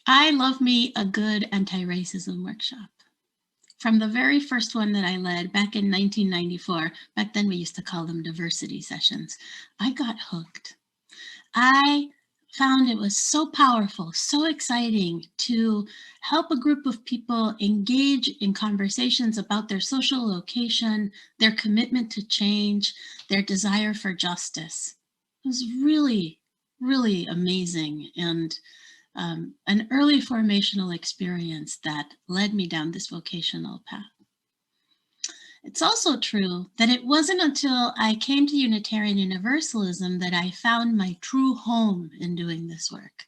I love me a good anti-racism workshop. From the very first one that I led back in 1994, back then we used to call them diversity sessions, I got hooked. I found it was so powerful, so exciting to help a group of people engage in conversations about their social location, their commitment to change, their desire for justice. It was really, really amazing and an early formational experience that led me down this vocational path. It's also true that it wasn't until I came to Unitarian Universalism that I found my true home in doing this work.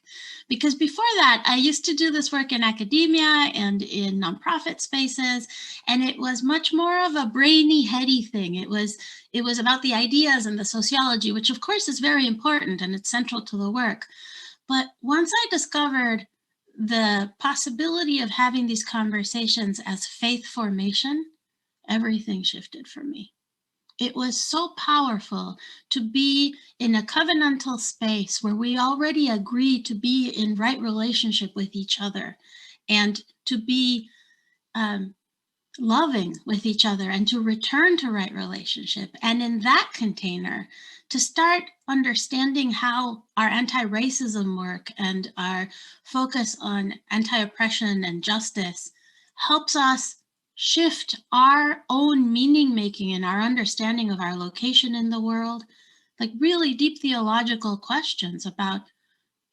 Because before that, I used to do this work in academia and in nonprofit spaces, and it was much more of a brainy, heady thing. It was about the ideas and the sociology, which of course is very important and it's central to the work. But once I discovered the possibility of having these conversations as faith formation, everything shifted for me. It was so powerful to be in a covenantal space where we already agree to be in right relationship with each other and to be loving with each other and to return to right relationship. And in that container, to start understanding how our anti-racism work and our focus on anti-oppression and justice helps us shift our own meaning making and our understanding of our location in the world, like really deep theological questions about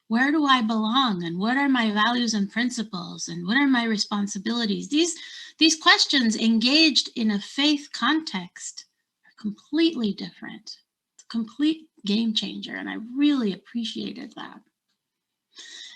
where do I belong and what are my values and principles and what are my responsibilities? These questions engaged in a faith context are completely different. It's a complete game changer, and I really appreciated that.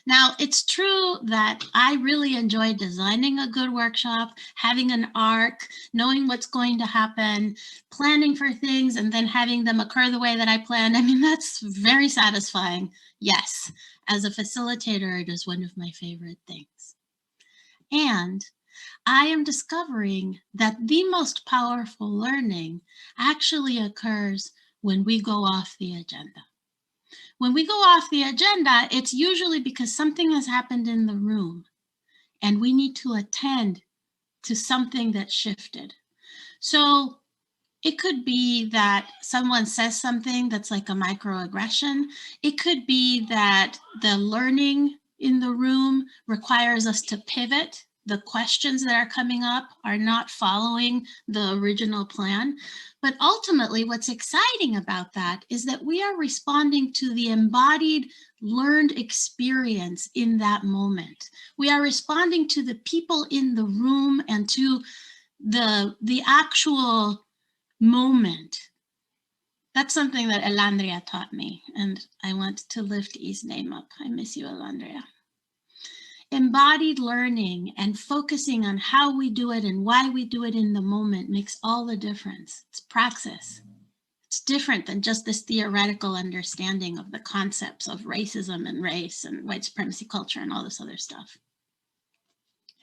Now, it's true that I really enjoy designing a good workshop, having an arc, knowing what's going to happen, planning for things, and then having them occur the way that I planned. I mean, that's very satisfying. Yes, as a facilitator, it is one of my favorite things. And I am discovering that the most powerful learning actually occurs when we go off the agenda. When we go off the agenda, it's usually because something has happened in the room and we need to attend to something that shifted. So it could be that someone says something that's like a microaggression. It could be that the learning in the room requires us to pivot. The questions that are coming up are not following the original plan. But ultimately, what's exciting about that is that we are responding to the embodied learned experience in that moment. We are responding to the people in the room and to the actual moment. That's something that Elandria taught me, and I want to lift E's name up. I miss you, Elandria. Embodied learning and focusing on how we do it and why we do it in the moment makes all the difference. It's praxis. It's different than just this theoretical understanding of the concepts of racism and race and white supremacy culture and all this other stuff.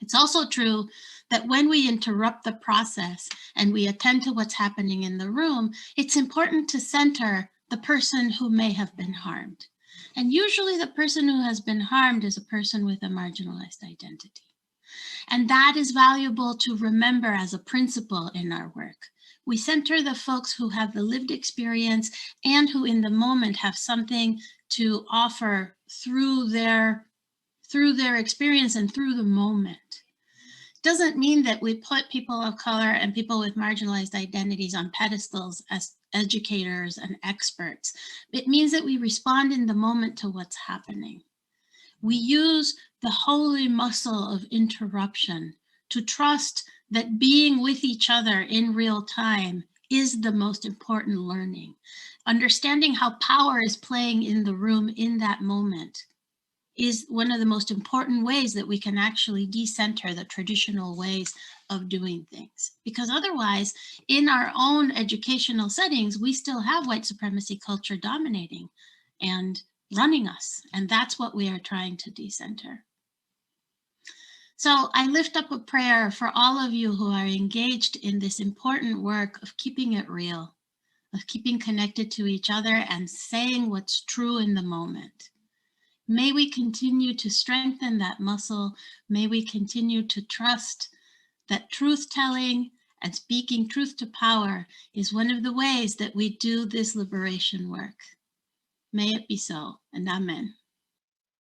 It's also true that when we interrupt the process and we attend to what's happening in the room, it's important to center the person who may have been harmed. And usually the person who has been harmed is a person with a marginalized identity. And that is valuable to remember as a principle in our work. We center the folks who have the lived experience and who in the moment have something to offer through their experience and through the moment. Doesn't mean that we put people of color and people with marginalized identities on pedestals as educators and experts. It means that we respond in the moment to what's happening. We use the holy muscle of interruption to trust that being with each other in real time is the most important learning. Understanding how power is playing in the room in that moment is one of the most important ways that we can actually decenter the traditional ways of doing things. Because otherwise, in our own educational settings, we still have white supremacy culture dominating and running us. And that's what we are trying to decenter. So I lift up a prayer for all of you who are engaged in this important work of keeping it real, of keeping connected to each other and saying what's true in the moment. May we continue to strengthen that muscle. May we continue to trust that truth telling and speaking truth to power is one of the ways that we do this liberation work. May it be so, and amen.